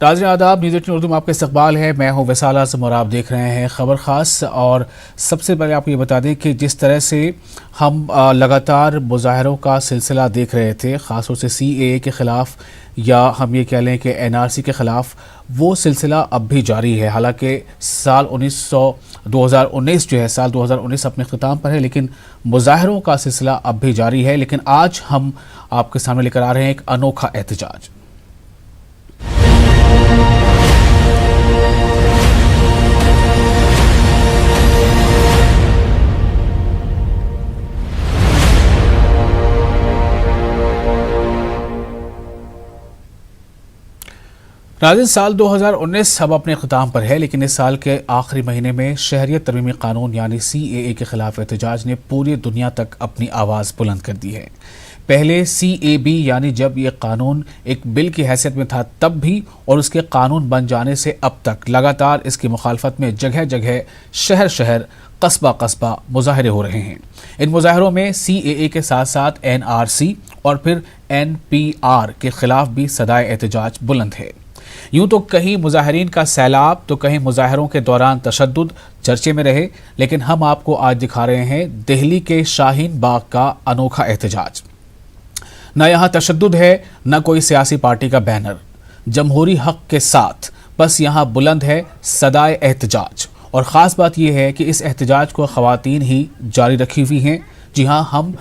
नाज़रीन आदाब, न्यूज़ 18 उर्दू में आपका इस्तकबाल है। मैं हूं वैसाल आज़म और आप देख रहे हैं खबर खास। और सबसे पहले आपको ये बता दें कि जिस तरह से हम लगातार मुजाहरों का सिलसिला देख रहे थे, ख़ासतौर से CAA के ख़िलाफ़ या हम ये कह लें कि NRC के ख़िलाफ़, वो सिलसिला अब भी जारी है। हालांकि साल 2019 जो है, साल 2019 अपने ख़िताम पर है, लेकिन मुजाहरों का सिलसिला अब भी जारी है। लेकिन आज हम आपके सामने लेकर आ रहे हैं एक अनोखा एहतजाज। नाज़रीन, साल 2019 अब अपने ख़िताम पर है, लेकिन इस साल के आखिरी महीने में शहरियत तरमीमी कानून यानी CAA के ख़िलाफ़ एहतजाज ने पूरी दुनिया तक अपनी आवाज़ बुलंद कर दी है। पहले CAB यानी जब ये कानून एक बिल की हैसियत में था तब भी, और उसके कानून बन जाने से अब तक लगातार इसकी मुखालफत में जगह जगह, शहर शहर, कस्बा कस्बा मुजाहरे हो रहे हैं। इन मुजाहरों में CAA के साथ साथ NRC और फिर NPR के ख़िलाफ़ भी सदाए एहतजाज बुलंद है। यूं तो कहीं मुजाहिरीन का सैलाब तो कहीं मुजाहरों के दौरान तशद्दुद चर्चे में रहे, लेकिन हम आपको आज दिखा रहे हैं दिल्ली के शाहीन बाग का अनोखा एहतजाज। न यहाँ तशद्दुद है, न कोई सियासी पार्टी का बैनर, जमहूरी हक के साथ बस यहाँ बुलंद है सदाए एहतजाज। और ख़ास बात यह है कि इस एहतजाज को ख़वातीन ही जारी रखी हुई हैं। जी हाँ, हम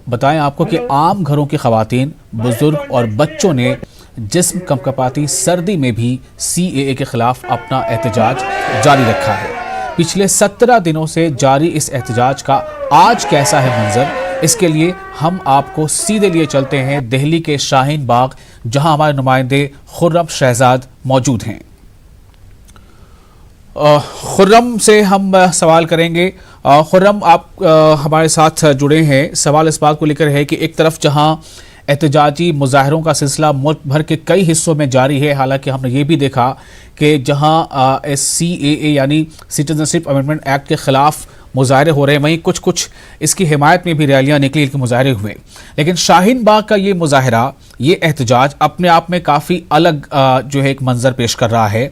बताएं आपको कि आम घरों की ख़वातीन, बुजुर्ग और बच्चों ने जिस्म कंपकपाती सर्दी में भी CAA के ख़िलाफ़ अपना एहतजाज जारी रखा है। पिछले 17 दिनों से जारी इस एहतजाज का आज कैसा है मंजर, इसके लिए हम आपको सीधे लिए चलते हैं दिल्ली के शाहीन बाग, जहां हमारे नुमाइंदे खुर्रम शहजाद मौजूद हैं। खुर्रम से हम सवाल करेंगे। खुर्रम, आप हमारे साथ जुड़े हैं। सवाल इस बात को लेकर है कि एक तरफ जहां एहतजाजी मुजाहरों का सिलसिला मुल्क भर के कई हिस्सों में जारी है, हालांकि हमने ये भी देखा कि जहां CAA यानी सिटीजनशिप अमेंडमेंट एक्ट के ख़िलाफ़ मुजाहरे हो रहे हैं, वहीं कुछ कुछ इसकी हिमायत में भी रैलियां निकली, इनके मुजाहरे हुए। लेकिन शाहीन बाग का ये मुजाहरा, ये एहतजाज अपने आप में काफ़ी अलग जो है एक मंजर पेश कर रहा है।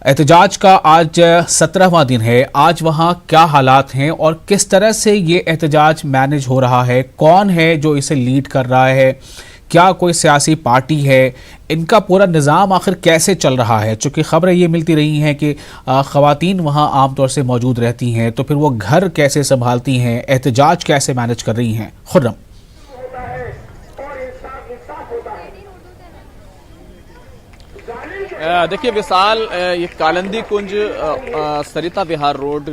एहतजाज का आज 17वां दिन है। आज वहाँ क्या हालात हैं और किस तरह से ये एहतजाज मैनेज हो रहा है? कौन है जो इसे लीड कर रहा है? क्या कोई सियासी पार्टी है? इनका पूरा निज़ाम आखिर कैसे चल रहा है? चूँकि ख़बरें ये मिलती रही हैं कि ख़वातीन वहाँ आमतौर से मौजूद रहती हैं, तो फिर वो घर कैसे संभालती हैं, एहतजाज कैसे मैनेज कर रही हैं? खुर्रम। देखिए विशाल, ये कालंदी कुंज सरिता विहार रोड,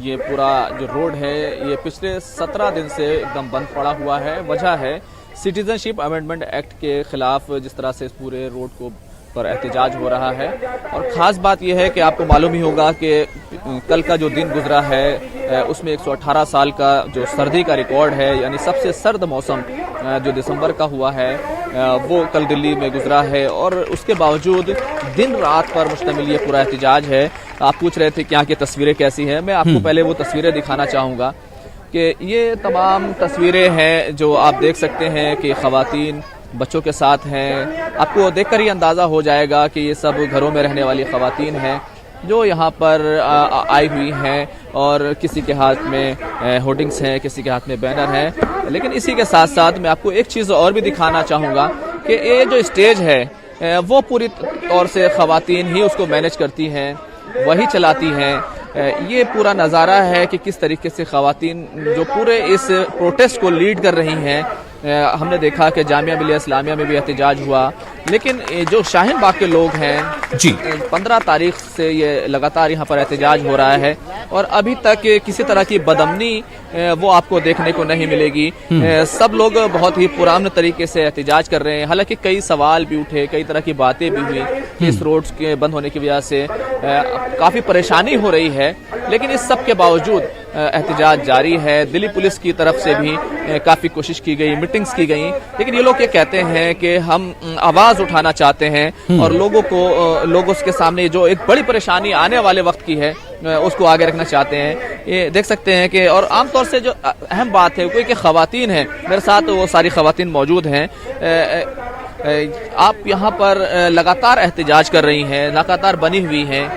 ये पूरा जो रोड है ये पिछले 17 दिन से एकदम बंद पड़ा हुआ है। वजह है सिटीजनशिप अमेंडमेंट एक्ट के खिलाफ जिस तरह से इस पूरे रोड को पर एहतजाज हो रहा है। और ख़ास बात यह है कि आपको मालूम ही होगा कि कल का जो दिन गुजरा है उसमें 118 साल का जो सर्दी का रिकॉर्ड है, यानी सबसे सर्द मौसम जो दिसंबर का हुआ है वो कल दिल्ली में गुजरा है। और उसके बावजूद दिन रात पर मुश्तमिल ये पूरा एहतजाज है। आप पूछ रहे थे कि यहाँ की तस्वीरें कैसी हैं, मैं आपको पहले वो तस्वीरें दिखाना चाहूँगा कि ये तमाम तस्वीरें हैं जो आप देख सकते हैं कि ख़वातीन बच्चों के साथ हैं। आपको देखकर ही अंदाज़ा हो जाएगा कि ये सब घरों में रहने वाली ख़वातीन हैं जो यहाँ पर आई हुई हैं, और किसी के हाथ में होर्डिंग्स हैं, किसी के हाथ में बैनर हैं। लेकिन इसी के साथ साथ मैं आपको एक चीज़ और भी दिखाना चाहूँगा कि ये जो स्टेज है वो पूरी तौर से ख़वातीन ही उसको मैनेज करती हैं, वही चलाती हैं। ये पूरा नज़ारा है कि किस तरीके से ख़वातीन जो पूरे इस प्रोटेस्ट को लीड कर रही हैं। हमने देखा कि जामिया मिलिया इस्लामिया में भी एहतजाज हुआ, लेकिन जो शाहीन बाग के लोग हैं जी, 15 तारीख से ये लगातार यहाँ पर एहतजाज हो रहा है और अभी तक किसी तरह की बदअमनी वो आपको देखने को नहीं मिलेगी। सब लोग बहुत ही पुराने तरीके से एहतजाज कर रहे हैं। हालांकि कई सवाल भी उठे, कई तरह की बातें भी हुई इस रोड के बंद होने की वजह से काफ़ी परेशानी हो रही है, लेकिन इस सब के बावजूद एहतजाज जारी है। दिल्ली पुलिस की तरफ से भी काफ़ी कोशिश की गई, मीटिंग्स की गई, लेकिन ये लोग ये कहते हैं कि हम आवाज़ उठाना चाहते हैं और लोगों के सामने जो एक बड़ी परेशानी आने वाले वक्त की है उसको आगे रखना चाहते हैं। ये देख सकते हैं कि और आमतौर से जो अहम बात है कोई कि ख़वातीन है, मेरे साथ वो सारी ख़वातीन मौजूद हैं। आप यहाँ पर लगातार एहतजाज कर रही हैं, लगातार बनी हुई हैं,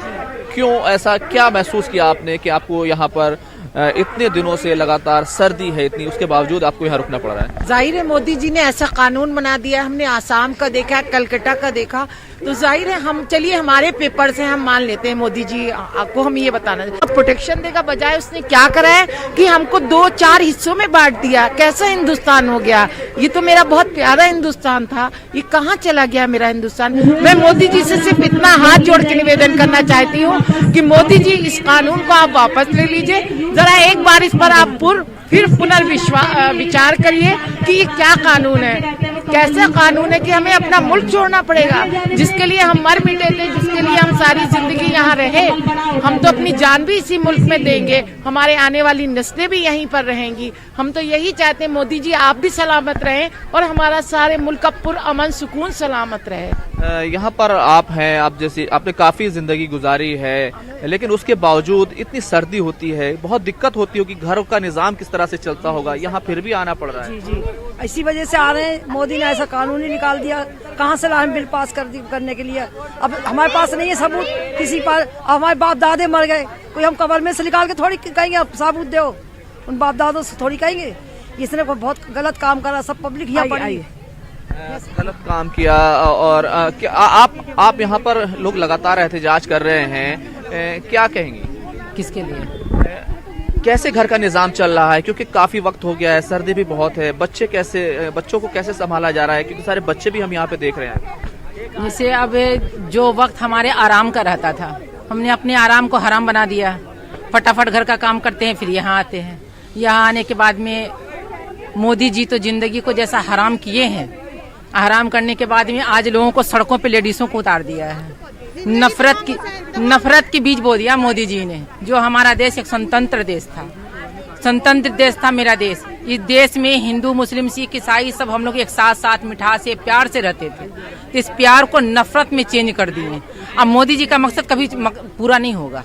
क्यों ऐसा क्या महसूस किया आपने कि आपको यहाँ पर इतने दिनों से लगातार सर्दी है इतनी, उसके बावजूद आपको यहाँ रुकना पड़ रहा है? जाहिर है मोदी जी ने ऐसा कानून बना दिया, हमने आसाम का देखा, कलकत्ता का देखा, तो जाहिर है हम चलिए हमारे पेपर से हम मान लेते हैं मोदी जी आपको हम ये बताना प्रोटेक्शन देगा, बजाय उसने क्या करा है कि हमको 2-4 हिस्सों में बांट दिया। कैसा हिंदुस्तान हो गया? ये तो मेरा बहुत प्यारा हिंदुस्तान था, ये कहाँ चला गया मेरा हिंदुस्तान? मैं मोदी जी से सिर्फ इतना हाथ जोड़ के निवेदन करना चाहती हूँ कि मोदी जी इस कानून को आप वापस ले लीजिए, जरा एक बार इस पर आप फिर पुनर्विचार करिए कि ये क्या कानून है, कैसा कानून है कि हमें अपना मुल्क छोड़ना पड़ेगा, जिसके लिए हम मर मिटे थे, जिसके लिए हम सारी जिंदगी यहाँ रहे, हम तो अपनी जान भी इसी मुल्क में देंगे, हमारे आने वाली नस्लें भी यहीं पर रहेंगी। हम तो यही चाहते हैं मोदी जी आप भी सलामत रहें और हमारा सारे मुल्क का पुरअमन सुकून सलामत रहे। यहाँ पर आप हैं, आप जैसे आपने काफी जिंदगी गुजारी है, लेकिन उसके बावजूद इतनी सर्दी होती है, बहुत दिक्कत होती होगी, घर का निजाम किस तरह से चलता होगा, यहाँ फिर भी आना पड़ रहा है। जी इसी वजह से आ रहे हैं। मोदी ने ऐसा कानून ही निकाल दिया, कहाँ से लाए बिल पास करने के लिए? अब हमारे पास नहीं है सबूत किसी पर, हमारे बाप दादे मर गए, कोई हम कब्र में से निकाल के थोड़ी कहेंगे आप सबूत दो, उन बाप दादों से थोड़ी कहेंगे। इसने बहुत गलत काम करा, सब पब्लिक यहाँ पर गलत काम किया। और क्या आप यहाँ पर लोग लगातार एहतजाज कर रहे हैं, क्या कहेंगी? किसके लिए? कैसे घर का निजाम चल रहा है, क्योंकि काफी वक्त हो गया है, सर्दी भी बहुत है, बच्चों को कैसे संभाला जा रहा है, क्योंकि सारे बच्चे भी हम यहाँ पे देख रहे हैं। जैसे अब जो वक्त हमारे आराम का रहता था, हमने अपने आराम को हराम बना दिया। फटाफट घर का काम करते हैं, फिर यहाँ आते हैं। यहाँ आने के बाद में मोदी जी तो जिंदगी को जैसा हराम किए हैं, हराम करने के बाद में आज लोगों को सड़कों पे लेडीजों को उतार दिया है। नफरत की बीज बो दिया मोदी जी ने। जो हमारा देश एक स्वतंत्र देश था, स्वतंत्र देश था मेरा देश। इस देश में हिंदू मुस्लिम सिख ईसाई सब हम लोग एक साथ मिठास से प्यार से रहते थे। इस प्यार को नफरत में चेंज कर दिए। अब मोदी जी का मकसद कभी पूरा नहीं होगा।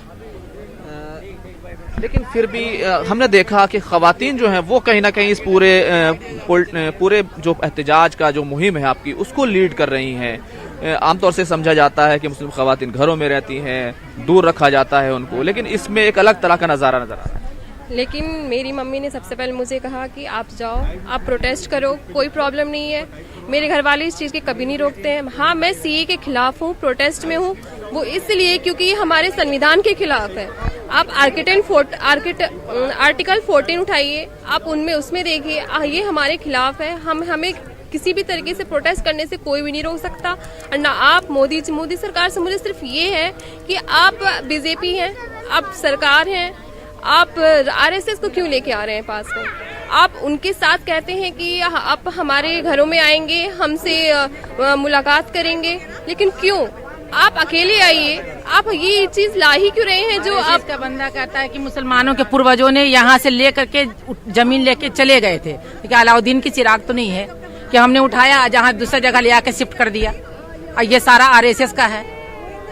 लेकिन फिर भी हमने देखा कि खवातीन जो हैं वो कहीं ना कहीं इस पूरे जो एहतजाज का जो मुहिम है आपकी, उसको लीड कर रही हैं। आमतौर से समझा जाता है कि मुस्लिम खवातीन घरों में रहती हैं, दूर रखा जाता है उनको, लेकिन इसमें एक अलग तरह का नज़ारा नजर आ रहा है। लेकिन मेरी मम्मी ने सबसे पहले मुझे कहा कि आप जाओ, आप प्रोटेस्ट करो, कोई प्रॉब्लम नहीं है। मेरे घर वाले इस चीज़ के कभी नहीं रोकते हैं। हाँ, मैं सीए के खिलाफ हूँ, प्रोटेस्ट में हूँ, वो इसलिए क्योंकि ये हमारे संविधान के खिलाफ है। आप आर्टिकल 14 उठाइए, आप उसमें देखिए, ये हमारे खिलाफ है। हमें किसी भी तरीके से प्रोटेस्ट करने से कोई भी नहीं रोक सकता। और ना आप मोदी सरकार से मुझे सिर्फ ये है कि आप बीजेपी हैं, आप सरकार हैं, आप आरएसएस को क्यों लेके आ रहे हैं पास में? आप उनके साथ कहते हैं कि आप हमारे घरों में आएंगे, हमसे मुलाकात करेंगे, लेकिन क्यों? आप अकेले आइए। आप ये चीज ला ही क्यों रहे हैं? जो आपका बंदा कहता है कि मुसलमानों के पूर्वजों ने यहाँ से लेकर के जमीन लेके चले गए थे, क्या अलाउद्दीन की चिराग तो नहीं है कि हमने उठाया जहाँ दूसरी जगह ले आके शिफ्ट कर दिया? और ये सारा आरएसएस का है,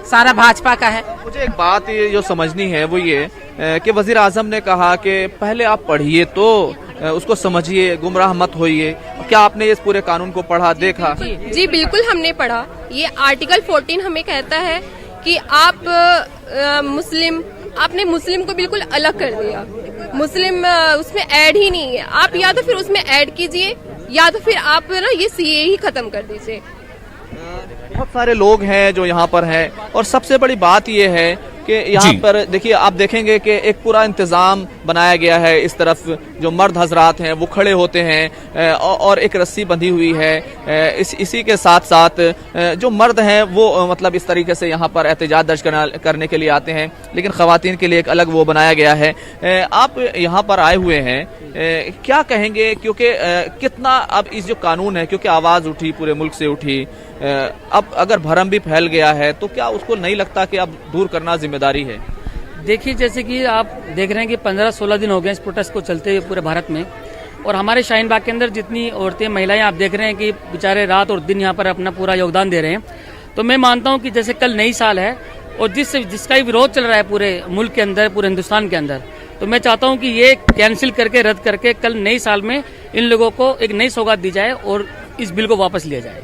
सारा भाजपा का है। मुझे एक बात ये जो समझनी है वो ये कि वजीर आजम ने कहा कि पहले आप पढ़िए तो उसको समझिए, गुमराह मत होइए। क्या आपने इस पूरे कानून को पढ़ा, देखा? जी बिल्कुल हमने पढ़ा। ये आर्टिकल 14 हमें कहता है कि आप आपने मुस्लिम को बिल्कुल अलग कर दिया। मुस्लिम उसमें ऐड ही नहीं है। आप या तो फिर उसमें ऐड कीजिए या तो फिर आप ना ये सीए ही खत्म कर दीजिए। बहुत सारे लोग हैं जो यहाँ पर हैं, और सबसे बड़ी बात ये है कि यहाँ पर देखिए, आप देखेंगे कि एक पूरा इंतजाम बनाया गया है। इस तरफ जो मर्द हजरात हैं वो खड़े होते हैं और एक रस्सी बंधी हुई है। इसी के साथ साथ जो मर्द हैं वो मतलब इस तरीके से यहाँ पर एहतजाज दर्ज करने के लिए आते हैं, लेकिन खवातीन के लिए एक अलग वो बनाया गया है। आप यहाँ पर आए हुए हैं, क्या कहेंगे? क्योंकि कितना अब इस जो कानून है, क्योंकि आवाज़ उठी, पूरे मुल्क से उठी, अब अगर भरम भी फैल गया है तो क्या उसको नहीं लगता कि अब दूर करना जिम्मेदारी है? देखिए, जैसे कि आप देख रहे हैं कि 15-16 दिन हो गए इस प्रोटेस्ट को चलते हुए पूरे भारत में, और हमारे शाहीन बाग के अंदर जितनी औरतें महिलाएं आप देख रहे हैं कि बेचारे रात और दिन यहाँ पर अपना पूरा योगदान दे रहे हैं। तो मैं मानता हूँ कि जैसे कल नई साल है और जिसका विरोध चल रहा है पूरे मुल्क के अंदर, पूरे हिंदुस्तान के अंदर, तो मैं चाहता हूँ कि ये कैंसिल करके, रद्द करके, कल नई साल में इन लोगों को एक नई सौगात दी जाए और इस बिल को वापस लिया जाए।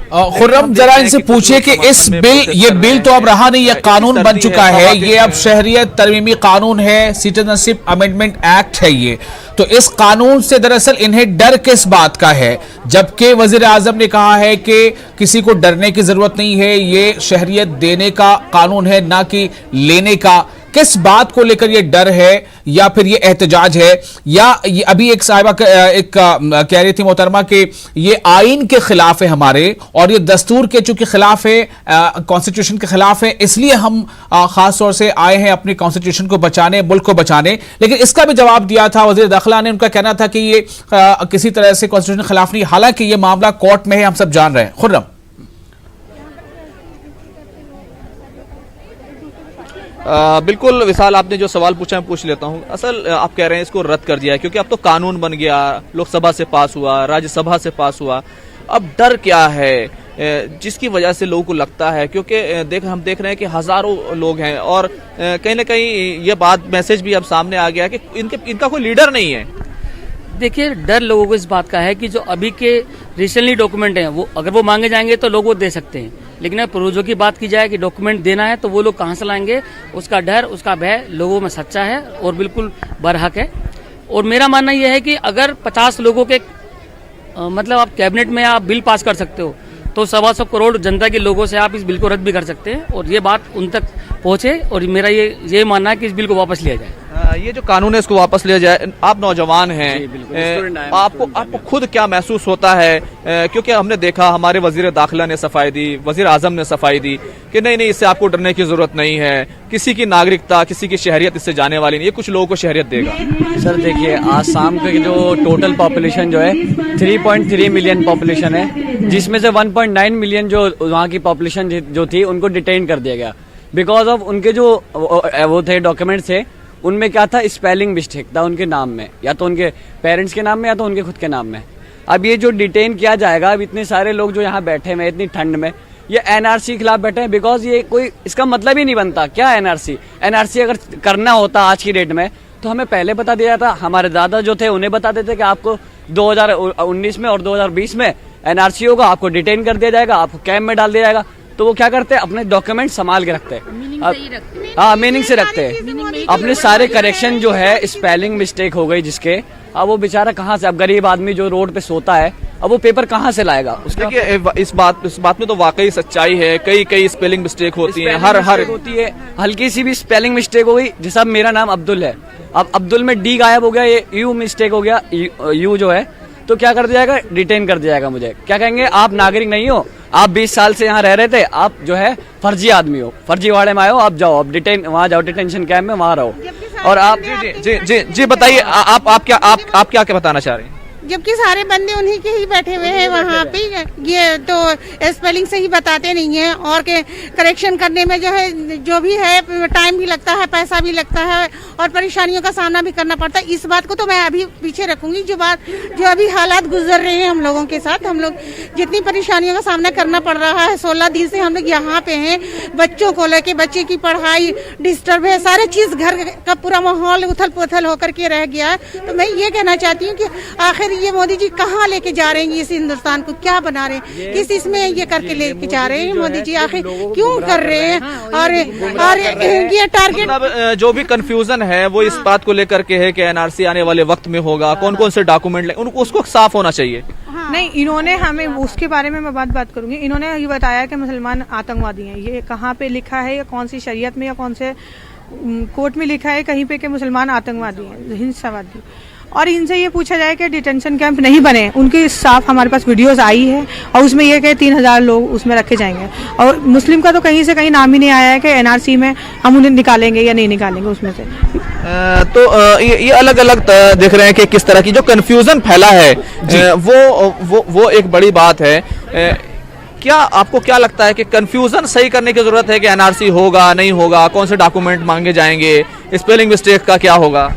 खुर्रम, जरा इनसे पूछिए कि इस ये बिल तो अब रहा नहीं, ये कानून बन चुका है, ये अब शहरियत तरमीमी कानून है, सिटीजनशिप अमेंडमेंट एक्ट है ये, तो इस कानून से दरअसल इन्हें डर किस बात का है, जबकि वजीर आजम ने कहा है कि किसी को डरने की जरूरत नहीं है, ये शहरियत देने का कानून है ना कि लेने का। किस बात को लेकर ये डर है या फिर ये एहतजाज है, या ये अभी एक साहिबा कह रही थी मोहतरमा कि ये आइन के खिलाफ है हमारे और ये दस्तूर के चूंकि खिलाफ है, कॉन्स्टिट्यूशन के खिलाफ है, इसलिए हम खास तौर से आए हैं अपनी कॉन्स्टिट्यूशन को बचाने, मुल्क को बचाने। लेकिन इसका भी जवाब दिया था वजीर दाखिला ने, उनका कहना था कि ये किसी तरह से कॉन्स्टिट्यूशन के खिलाफ नहीं, हालांकि ये मामला कोर्ट में है, हम सब जान रहे हैं। खुर्रम, बिल्कुल विशाल, आपने जो सवाल पूछा मैं पूछ लेता हूं। असल आप कह रहे हैं इसको रद्द कर दिया है क्योंकि अब तो कानून बन गया, लोकसभा से पास हुआ, राज्यसभा से पास हुआ, अब डर क्या है जिसकी वजह से लोगों को लगता है, क्योंकि हम देख रहे हैं कि हजारों लोग हैं और कहीं ना कहीं ये बात मैसेज भी अब सामने आ गया है कि इनका कोई लीडर नहीं है। देखिए, डर लोगों को इस बात का है कि जो अभी के रिसेंटली डॉक्यूमेंट हैं वो अगर वो मांगे जाएंगे तो लोग वो दे सकते हैं, लेकिन अगर प्रोजो की बात की जाए कि डॉक्यूमेंट देना है तो वो लोग कहाँ से लाएंगे, उसका डर, उसका भय लोगों में सच्चा है और बिल्कुल बरहक है। और मेरा मानना यह है कि अगर 50 लोगों के मतलब आप कैबिनेट में आप बिल पास कर सकते हो तो 125 करोड़ जनता के लोगों से आप इस बिल को रद्द भी कर सकते हैं और ये बात उन तक पहुंचे। और मेरा ये मानना है कि इस बिल को वापस लिया जाए। ये जो कानून है इसको वापस लिया जाए। आप नौजवान हैं, आपको खुद क्या महसूस होता है, क्योंकि हमने देखा हमारे वजीर दाखिला ने सफाई दी, वजीर आजम ने सफाई दी कि नहीं इससे आपको डरने की जरूरत नहीं है, किसी की नागरिकता, किसी की शहरियत इससे जाने वाली नहीं, ये कुछ लोगों को शहरियत देगा। सर देखिए, आसाम की जो टोटल पॉपुलेशन जो है 3.3 मिलियन पॉपुलेशन है, जिसमें से 1.9 मिलियन जो वहाँ की पॉपुलेशन जो थी उनको डिटेन कर दिया गया बिकॉज ऑफ उनके जो वो थे डॉक्यूमेंट्स थे, उनमें क्या था, स्पेलिंग मिस्टेक था उनके नाम में, या तो उनके पेरेंट्स के नाम में या तो उनके खुद के नाम में। अब ये जो डिटेन किया जाएगा, अब इतने सारे लोग जो यहाँ बैठे हैं इतनी ठंड में, ये एनआरसी के खिलाफ बैठे हैं बिकॉज ये कोई इसका मतलब ही नहीं बनता। क्या एनआरसी अगर करना होता आज की डेट में तो हमें पहले बता दिया था, हमारे दादा जो थे उन्हें बता देते कि आपको 2019 में और 2020 में एनआरसी होगा, आपको डिटेन कर दिया जाएगा, आपको कैंप में डाल दिया जाएगा। तो वो क्या करते हैं, अपने डॉक्यूमेंट संभाल के रखते हैं, हाँ मीनिंग से रखते हैं अपने सारे करेक्शन जो है, स्पेलिंग मिस्टेक हो गई जिसके, अब वो बेचारा कहाँ से, अब गरीब आदमी जो रोड पे सोता है, अब वो पेपर कहाँ से लाएगा उसका। इस बात में तो वाकई सच्चाई है, कई स्पेलिंग मिस्टेक होती है, हर होती है, हल्की सी भी स्पेलिंग मिस्टेक हो गई। जैसा मेरा नाम अब्दुल है, अब अब्दुल में डी गायब हो गया, ये यू मिस्टेक हो गया, यू जो है, तो क्या कर दिया जाएगा, डिटेन कर दिया जाएगा। मुझे क्या कहेंगे, आप नागरिक नहीं हो, आप 20 साल से यहाँ रह रहे थे, आप जो है फर्जी आदमी हो, फर्जी वाड़े में आए हो, आप जाओ, आप वहाँ जाओ, डिटेंशन कैंप में वहाँ रहो। और आप जी बताइए, आप क्या बताना चाह रहे हैं? जबकि सारे बंदे उन्हीं के ही बैठे हुए हैं वहाँ पे, ये तो स्पेलिंग से ही बताते नहीं है और के करेक्शन करने में जो है, जो भी है टाइम भी लगता है, पैसा भी लगता है और परेशानियों का सामना भी करना पड़ता है। इस बात को तो मैं अभी पीछे रखूंगी, जो अभी हालात गुजर रहे हैं हम लोगों के साथ, हम लोग जितनी परेशानियों का सामना करना पड़ रहा है, 16 दिन से हम लोग यहाँ पे हैं, बच्चों को लेके, बच्चे की पढ़ाई डिस्टर्ब है, सारे चीज, घर का पूरा माहौल उथल पुथल होकर के रह गया है। तो मैं ये कहना चाहती हूँ कि आखिर ये मोदी जी कहाँ लेके जा रहे हैं, इस हिंदुस्तान को क्या बना रहे हैं, किस इसमें ये करके लेके जा रहे हैं मोदी जी, आखिर क्यों कर रहे हैं। और ये टारगेट जो भी कंफ्यूजन है वो इस बात को लेकर के है कि एनआरसी आने वाले वक्त में होगा, कौन कौन से डॉक्यूमेंट उनको उसको साफ होना चाहिए। नहीं, इन्होंने हमें उसके बारे में मैं बात करूंगी। इन्होंने ये बताया कि मुसलमान आतंकवादी हैं, ये कहाँ पे लिखा है, या कौन सी शरीयत में या कौन से कोर्ट में लिखा है कहीं पे कि मुसलमान आतंकवादी हैं, हिंसावादी। और इनसे ये पूछा जाए कि डिटेंशन कैंप नहीं बने, उनकी साफ हमारे पास वीडियोस आई है और उसमें ये कि 3000 लोग उसमें रखे जाएंगे, और मुस्लिम का तो कहीं से कहीं नाम ही नहीं आया है कि एनआरसी में हम उन्हें निकालेंगे या नहीं निकालेंगे उसमें से। तो ये अलग अलग देख रहे हैं कि किस तरह की जो कंफ्यूजन फैला है, वो एक बड़ी बात है। क्या आपको क्या लगता है कि कंफ्यूजन सही करने की जरूरत है कि एनआरसी होगा नहीं होगा, कौन से डॉक्यूमेंट मांगे जाएंगे, स्पेलिंग मिस्टेक का क्या होगा?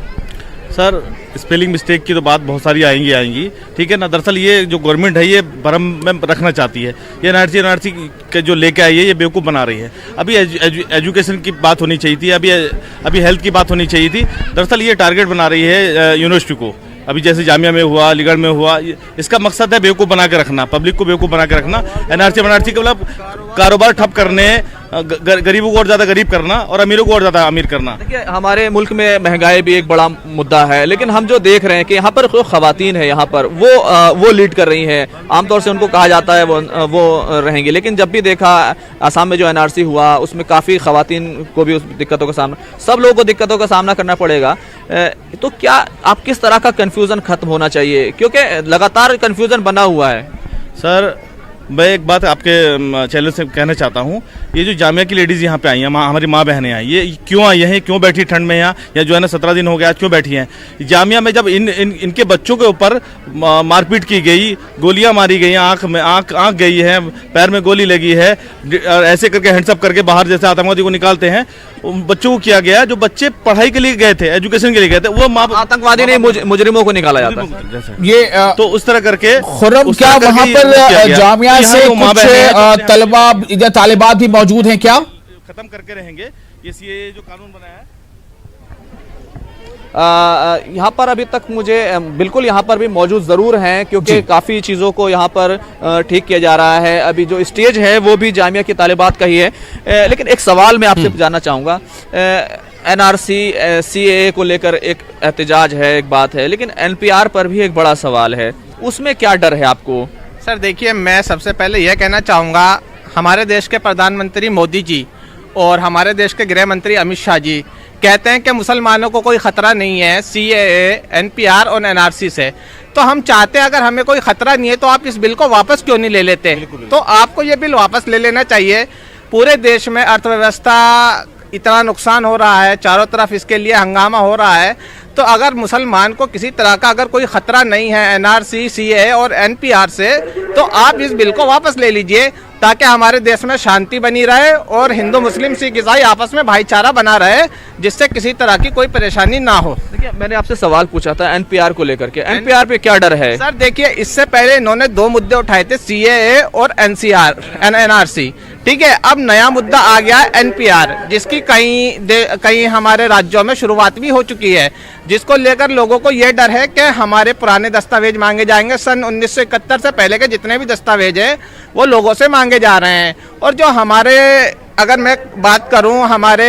सर, स्पेलिंग मिस्टेक की तो बात बहुत सारी आएंगी, ठीक है ना। दरअसल ये जो गवर्नमेंट है ये भरम में रखना चाहती है, ये एनआरसी के जो लेके आई है ये बेवकूफ़ बना रही है। अभी एजुकेशन की बात होनी चाहिए थी, अभी हेल्थ की बात होनी चाहिए थी। दरअसल ये टारगेट बना रही है यूनिवर्सिटी को। अभी जैसे जामिया में हुआ, अलीगढ़ में हुआ, इसका मकसद है बेवकूफ़ बना के रखना, पब्लिक को बेवकूफ़ बना के रखना। एनआरसी के मतलब कारोबार ठप करने, गरीबों को और ज़्यादा गरीब करना और अमीरों को और ज़्यादा अमीर करना। देखिए, हमारे मुल्क में महंगाई भी एक बड़ा मुद्दा है, लेकिन हम जो देख रहे हैं कि यहाँ पर जो खवातीन है, यहाँ पर वो लीड कर रही हैं। आमतौर से उनको कहा जाता है वो रहेंगी, लेकिन जब भी देखा आसाम में जो एनआरसी हुआ उसमें काफ़ी खवातीन को भी उस दिक्कतों का सामना, सब लोगों को दिक्कतों का सामना करना पड़ेगा। तो क्या आप किस तरह का कन्फ्यूज़न खत्म होना चाहिए, क्योंकि लगातार कन्फ्यूज़न बना हुआ है? सर, मैं एक बात आपके चैनल से कहना चाहता हूँ, ये जो जामिया की लेडीज़ यहाँ पे आई हैं, हमारी माँ बहनें आई, ये क्यों आई हैं, क्यों बैठी ठंड में यहाँ, या जो है ना 17 दिन हो गया, आज क्यों बैठी हैं जामिया में? जब इनके बच्चों के ऊपर मारपीट की गई, गोलियाँ मारी गई, आँख गई है, पैर में गोली लगी है, ऐसे करके हैंड्सअप करके बाहर जैसे आतंकवादी को निकालते हैं, बच्चों को किया गया। जो बच्चे पढ़ाई के लिए गए थे, एजुकेशन के लिए गए थे, वो आतंकवादी नहीं, मुजरिमों को निकाला जाता है। ये तो उस तरह करके खुर्रम, क्या वहाँ पर जामिया से कुछ तलबा या तालिबात भी मौजूद हैं क्या? खत्म करके रहेंगे ये सीएए जो कानून बनाया है। यहाँ पर अभी तक मुझे बिल्कुल यहाँ पर भी मौजूद ज़रूर हैं, क्योंकि काफ़ी चीज़ों को यहाँ पर ठीक किया जा रहा है। अभी जो स्टेज है वो भी जामिया की तालिबात का ही है। लेकिन एक सवाल मैं आपसे जानना चाहूँगा, एनआरसी सीएए को लेकर एक एहतजाज है, एक बात है, लेकिन एनपीआर पर भी एक बड़ा सवाल है, उसमें क्या डर है आपको? सर देखिए, मैं सबसे पहले यह कहना चाहूँगा, हमारे देश के प्रधानमंत्री मोदी जी और हमारे देश के गृह मंत्री अमित शाह जी कहते हैं कि मुसलमानों को कोई ख़तरा नहीं है सीएए, एनपीआर और एनआरसी से। तो हम चाहते हैं अगर हमें कोई ख़तरा नहीं है तो आप इस बिल को वापस क्यों नहीं ले लेते? तो आपको ये बिल वापस ले लेना चाहिए। पूरे देश में अर्थव्यवस्था इतना नुकसान हो रहा है, चारों तरफ इसके लिए हंगामा हो रहा है। तो अगर मुसलमान को किसी तरह का अगर कोई ख़तरा नहीं है एनआरसी, सीएए और एनपीआर से, तो आप इस बिल को वापस ले लीजिए, ताकि हमारे देश में शांति बनी रहे और हिंदू मुस्लिम सिख ईसाई आपस में भाईचारा बना रहे, जिससे किसी तरह की कोई परेशानी ना हो। देखिए, मैंने आपसे सवाल पूछा था एनपीआर को लेकर के, एनपीआर पे क्या डर है? सर देखिए, इससे पहले इन्होंने 2 मुद्दे उठाए थे, सीएए और एनआरसी। ठीक है, अब नया मुद्दा आ गया है एनपीआर, जिसकी कई हमारे राज्यों में शुरुआत भी हो चुकी है, जिसको लेकर लोगों को ये डर है कि हमारे पुराने दस्तावेज मांगे जाएंगे। सन 1971 से पहले के जितने भी दस्तावेज हैं वो लोगों से मांगे जा रहे हैं। और जो हमारे, अगर मैं बात करूं हमारे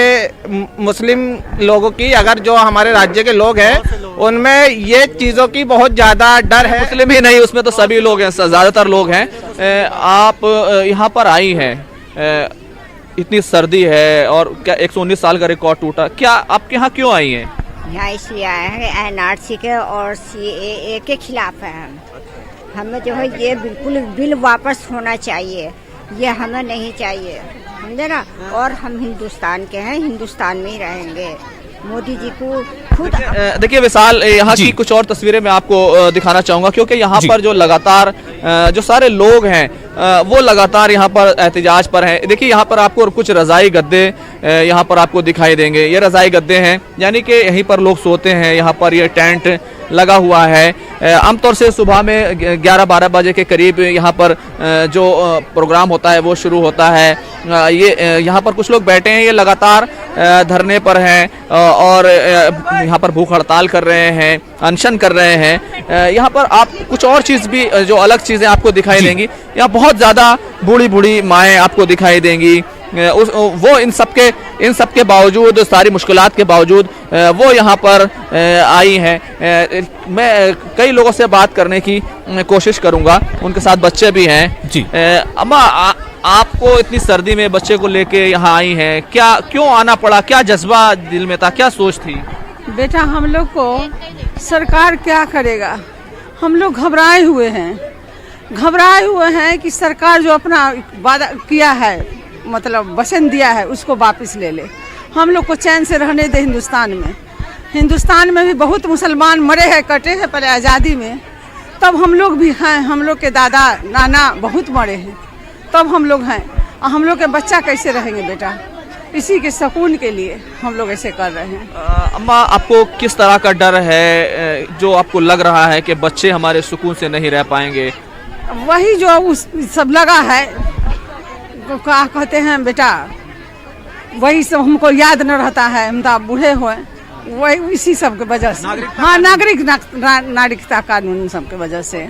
मुस्लिम लोगों की, अगर जो हमारे राज्य के लोग हैं उनमें ये चीज़ों की बहुत ज़्यादा डर है। मुस्लिम ही नहीं, उसमें तो सभी लोग हैं, ज़्यादातर लोग हैं। आप यहाँ पर आई हैं, इतनी सर्दी है और क्या 119 साल का रिकॉर्ड टूटा, क्या आपके यहाँ क्यों आई हैं? यहाँ इसलिए आए हैं एनआरसी के और सीएए के खिलाफ है। हमें जो है ये बिल्कुल बिल वापस होना चाहिए, ये हमें नहीं चाहिए, समझे ना। और हम हिंदुस्तान के हैं, हिंदुस्तान में ही रहेंगे। मोदी जी को खुद देखिए विशाल, यहाँ की कुछ और तस्वीरें मैं आपको दिखाना चाहूँगा, क्योंकि यहाँ पर जो लगातार जो सारे लोग हैं वो लगातार यहाँ पर एहतजाज पर हैं। देखिए, यहाँ पर आपको कुछ रज़ाई गद्दे यहाँ पर आपको दिखाई देंगे, ये रज़ाई गद्दे हैं, यानी कि यहीं पर लोग सोते हैं। यहाँ पर ये टेंट लगा हुआ है। आमतौर से सुबह में 11-12 बजे के करीब यहाँ पर जो प्रोग्राम होता है वो शुरू होता है। ये यहाँ पर कुछ लोग बैठे हैं, ये लगातार धरने पर हैं और यहाँ पर भूख हड़ताल कर रहे हैं, अनशन कर रहे हैं। यहाँ पर आप कुछ और चीज़ भी, जो अलग चीज़ें आपको दिखाई देंगी, यहाँ बहुत ज़्यादा बूढ़ी बूढ़ी माएँ आपको दिखाई देंगी। वो इन सब के बावजूद, सारी मुश्किलात के बावजूद वो यहाँ पर आई हैं। मैं कई लोगों से बात करने की कोशिश करूँगा, उनके साथ बच्चे भी हैं जी। अम्मा, आपको इतनी सर्दी में बच्चे को लेके यहाँ आई हैं, क्यों आना पड़ा? क्या जज्बा दिल में था, क्या सोच थी? बेटा, हम लोग को सरकार क्या करेगा, हम लोग घबराए हुए हैं कि सरकार जो अपना वादा किया है, मतलब वचन दिया है, उसको वापस ले ले। हम लोग को चैन से रहने दे। हिंदुस्तान में भी बहुत मुसलमान मरे हैं, कटे हैं पहले आज़ादी में, तब हम लोग भी हैं। हम लोग के दादा नाना बहुत मरे हैं, तब हम लोग हैं। हम लोग के बच्चा कैसे रहेंगे बेटा? इसी के सुकून के लिए हम लोग ऐसे कर रहे हैं। अम्मा, आपको किस तरह का डर है, जो आपको लग रहा है कि बच्चे हमारे सुकून से नहीं रह पाएंगे? वही जो उस सब लगा है, क्या कहते हैं बेटा, वही सब हमको याद न रहता है। हम तो बूढ़े हुए, वही इसी सब की वजह से। हाँ, नागरिकता कानून सबके वजह से।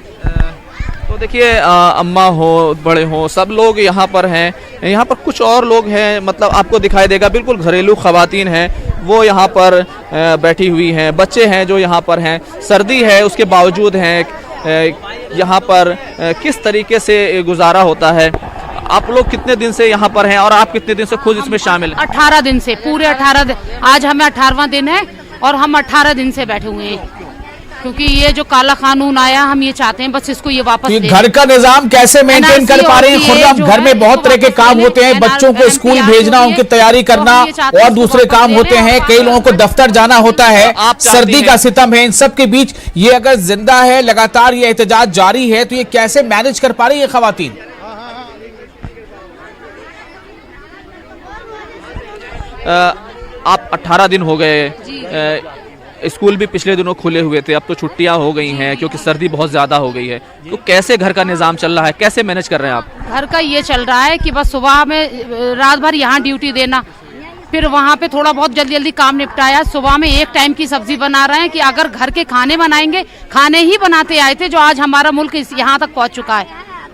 तो देखिए अम्मा हो बड़े हो सब लोग यहाँ पर हैं। यहाँ पर कुछ और लोग हैं, मतलब आपको दिखाई देगा बिल्कुल घरेलू खवातीन हैं, वो यहाँ पर बैठी हुई हैं। बच्चे हैं जो यहाँ पर हैं, सर्दी है उसके बावजूद हैं यहाँ पर। किस तरीके से गुजारा होता है? आप लोग कितने दिन से यहाँ पर हैं और आप कितने दिन से खुद इसमें शामिल हैं? 18 दिन से, पूरे 18 दिन। आज हमें 18वां दिन है और हम 18 दिन से बैठे हुए हैं, क्योंकि ये जो काला कानून आया, हम ये चाहते हैं बस इसको ये वापस। घर का निजाम कैसे मेंटेन कर पा रहे हैं खुर्रम? घर में बहुत तरह के काम होते हैं, बच्चों को स्कूल भेजना, उनकी तैयारी करना और दूसरे काम होते हैं, कई लोगों को दफ्तर जाना होता है, सर्दी का सितम है। इन सब के बीच ये अगर जिंदा है, लगातार ये एहतजाज जारी है, तो ये कैसे मैनेज कर पा रही है खवातीन? आप 18 दिन हो गए, स्कूल भी पिछले दिनों खुले हुए थे, अब तो छुट्टियां हो गई हैं क्योंकि सर्दी बहुत ज्यादा हो गई है। तो कैसे घर का निजाम चल रहा है, कैसे मैनेज कर रहे हैं आप? घर का ये चल रहा है कि बस सुबह में रात भर यहाँ ड्यूटी देना, फिर वहाँ पे थोड़ा बहुत जल्दी जल्दी काम निपटाया। सुबह में एक टाइम की सब्जी बना रहे हैं कि अगर घर के खाने बनाएंगे, खाने ही बनाते आए थे जो आज हमारा मुल्क यहाँ तक पहुँच चुका है।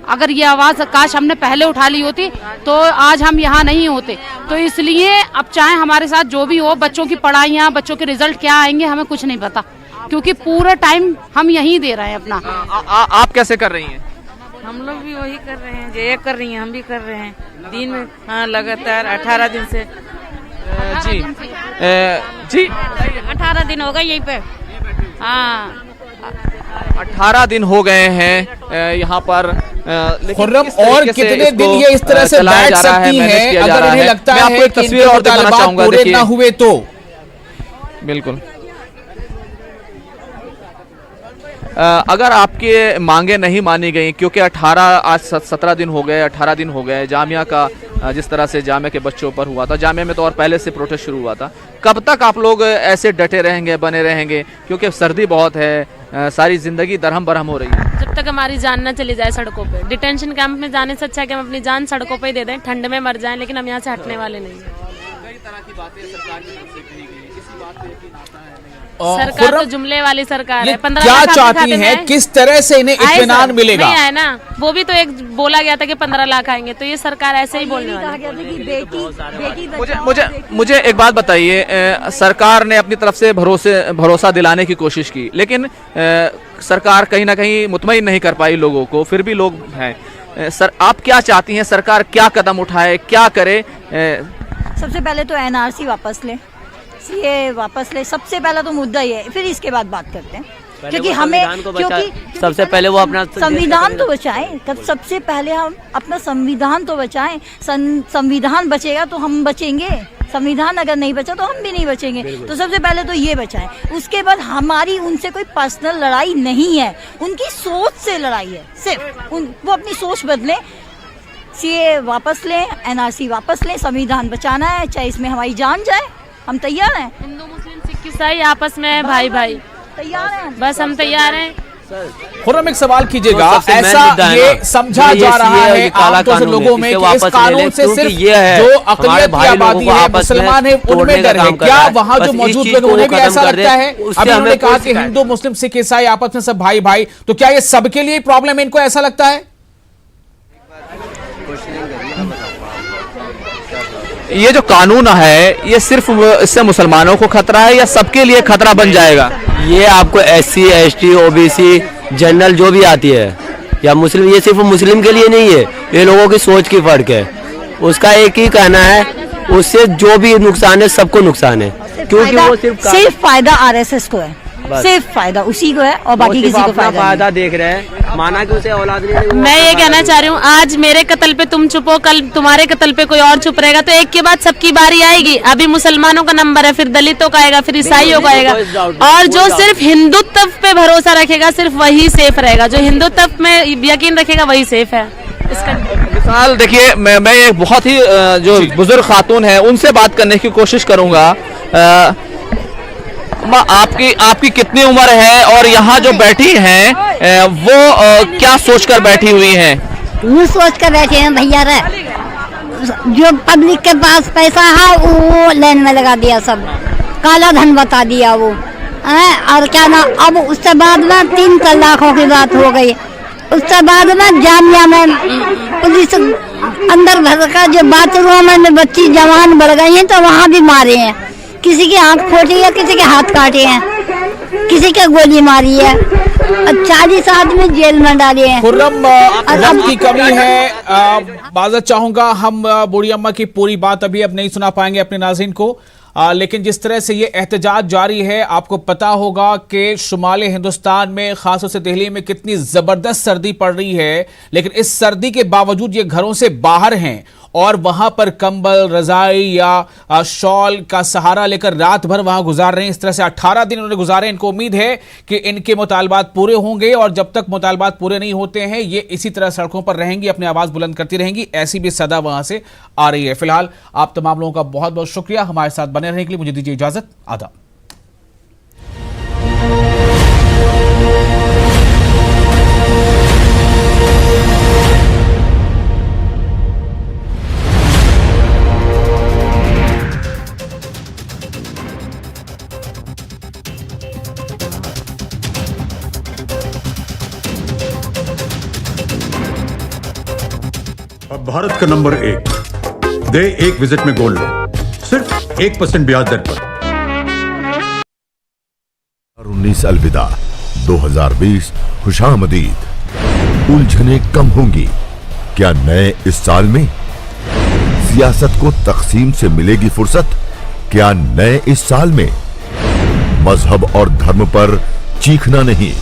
अगर ये आवाज़ काश हमने पहले उठा ली होती तो आज हम यहाँ नहीं होते। तो इसलिए अब चाहे हमारे साथ जो भी हो, बच्चों की पढ़ाइयाँ, बच्चों के रिजल्ट क्या आएंगे हमें कुछ नहीं पता, क्योंकि पूरा टाइम हम यहीं दे रहे हैं अपना। आप कैसे कर रही हैं? हम लोग भी वही कर रहे हैं, ये कर रही हैं, हम भी कर रहे हैं दिन में। हाँ, लगातार 18 दिन से। जी जी 18 दिन हो गए यहीं पे। हाँ, 18 दिन हो गए हैं यहाँ पर। खुर्रम और कितने दिन ये इस तरह से बैठ सकती हैं अगर उन्हें लगता है कि तस्वीर और दिखाना चाहूंगा, पूरे ना हुए तो? बिल्कुल, अगर आपके मांगे नहीं मानी गई, क्योंकि 17 दिन हो गए, 18 दिन हो गए जामिया का, जिस तरह से जामिया के बच्चों पर हुआ था, जामिया में तो और पहले से प्रोटेस्ट शुरू हुआ था। कब तक आप लोग ऐसे डटे रहेंगे, बने रहेंगे? क्योंकि सर्दी बहुत है, सारी जिंदगी दरहम बरहम हो रही है। जब तक हमारी जान न चली जाए सड़कों पे। डिटेंशन कैंप में जाने से अच्छा है कि हम अपनी जान सड़कों पे ही दे दें, ठंड में मर जाएं, लेकिन हम यहाँ से हटने वाले नहीं हैं। कई तरह की बातें सरकार की तरफ से कही गई, किसी बात पे यकीन आता है? सरकार तो जुमले वाली सरकार है। 15 क्या चाहती हैं, किस तरह से इन्हें इत्मीनान मिलेगा? नहीं आए ना, वो भी तो एक बोला गया था कि 15 लाख आएंगे, तो ये सरकार ऐसे ही बोलने वाली है। मुझे एक बात बताइए, सरकार ने अपनी तरफ से भरोसा दिलाने की कोशिश की, लेकिन सरकार कहीं ना कहीं मुतमईन नहीं कर पाई लोगों को, फिर भी लोग हैं। सर, आप क्या चाहती हैं, सरकार क्या कदम उठाए, क्या करे? सबसे पहले तो एनआरसी वापस ले, सीए वापस ले, सबसे पहला तो मुद्दा ये है, फिर इसके बाद बात करते हैं। क्योंकि हमें सबसे पहले वो अपना संविधान तो बचाएं, तब सबसे पहले हम अपना संविधान तो बचाएं। संविधान बचेगा तो हम बचेंगे, संविधान अगर नहीं बचा तो हम भी नहीं बचेंगे। तो सबसे पहले तो ये बचाएं। उसके बाद हमारी उनसे कोई पर्सनल लड़ाई नहीं है, उनकी सोच से लड़ाई है सिर्फ। वो अपनी सोच बदलें, सीए वापस लें, एनआरसी वापस लें, संविधान बचाना है, चाहे इसमें हमारी जान जाए, हम तैयार हैं। हिंदू मुस्लिम सिख ईसाई आपस में भाई भाई तैयार हैं, बस हम तैयार हैं। खुर्रम, एक सवाल कीजिएगा, ऐसा ये समझा जा रहा है आमतौर से लोगों में कि इस कानून से सिर्फ जो अक़लियत की आबादी है, मुसलमान है, उनमें डर है। क्या वहाँ जो मौजूद लोग उन्हें भी ऐसा लगता है? अभी उन्होंने कहा कि हिंदू मुस्लिम सिख ईसाई आपस में सब भाई भाई, तो क्या ये सबके लिए प्रॉब्लम है, इनको ऐसा लगता है? ये जो कानून है, ये सिर्फ इससे मुसलमानों को खतरा है या सबके लिए खतरा बन जाएगा? ये आपको SC ST OBC जनरल जो भी आती है या मुस्लिम, ये सिर्फ मुस्लिम के लिए नहीं है, ये लोगों की सोच की फर्क है। उसका एक ही कहना है, उससे जो भी नुकसान है सबको नुकसान है, क्योंकि वो सिर्फ फायदा RSS को है, सिर्फ फायदा उसी को है और बाकी किसी को फायदा देख रहे हैं। माना कि उसे औलाद नहीं। मैं ये कहना चाह रही हूँ, आज मेरे कत्ल पे तुम चुप हो, कल तुम्हारे कत्ल पे कोई और चुप रहेगा, तो एक के बाद सबकी बारी आएगी। अभी मुसलमानों का नंबर है, फिर दलितों का आएगा, फिर ईसाइयों का आएगा, और जो सिर्फ हिंदुत्व पे भरोसा रखेगा सिर्फ वही सेफ रहेगा। जो हिंदुत्व में यकीन रखेगा वही सेफ है। मिसाल देखिए, मैं एक बहुत ही जो बुजुर्ग खातून है उनसे बात करने की कोशिश करूंगा। आपकी कितनी उम्र है और यहाँ जो बैठी हैं वो क्या सोचकर बैठी हुई हैं? वो सोच कर बैठे हैं भैया रे, जो पब्लिक के पास पैसा है वो लाइन में लगा दिया सब। काला धन बता दिया वो और क्या ना। अब उसके बाद में 3 तलाकों की बात हो गई। उसके बाद में जामिया में पुलिस अंदर भर का जो बाथरूम में बच्ची जवान बढ़ गई हैं तो वहाँ भी मारे हैं। किसी की आंख फोड़ी है, किसी के हाथ काटे हैं, किसी के गोली मारी है, 40 आदमी जेल में डाले हैं। खुर्रम, वक्त की कमी है, माज़रत चाहूंगा हम बूढ़ी अम्मा की पूरी बात अभी अब नहीं सुना पाएंगे अपने नाज़रीन को, लेकिन जिस तरह से ये एहतजाज जारी है, आपको पता होगा कि शुमाली हिंदुस्तान में खासतौर से दिल्ली में कितनी जबरदस्त सर्दी पड़ रही है, लेकिन इस सर्दी के बावजूद ये घरों से बाहर हैं और वहां पर कंबल, रजाई या शॉल का सहारा लेकर रात भर वहां गुजार रहे हैं। इस तरह से 18 दिन उन्होंने गुजारे। इनको उम्मीद है कि इनके मुतालबात पूरे होंगे और जब तक मुतालबात पूरे नहीं होते हैं ये इसी तरह सड़कों पर रहेंगी, अपनी आवाज बुलंद करती रहेंगी। ऐसी भी सदा वहां से आ रही है। फिलहाल आप तमाम लोगों का बहुत बहुत शुक्रिया हमारे साथ बने रहने के लिए। मुझे दीजिए इजाजत। आदाब। अब भारत का नंबर 1 दे एक विजिट में गोल्ड लोन सिर्फ 1% ब्याज दर पर। 19 अलविदा, 2020 खुशामदीद। उलझने कम होंगी क्या नए इस साल में? सियासत को तकसीम से मिलेगी फुर्सत क्या नए इस साल में? मजहब और धर्म पर चीखना नहीं,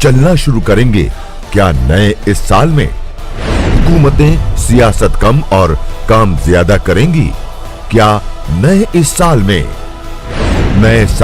चलना शुरू करेंगे क्या नए इस साल में? हुकूमतें सियासत कम और काम ज्यादा करेंगी क्या नए इस साल में? नए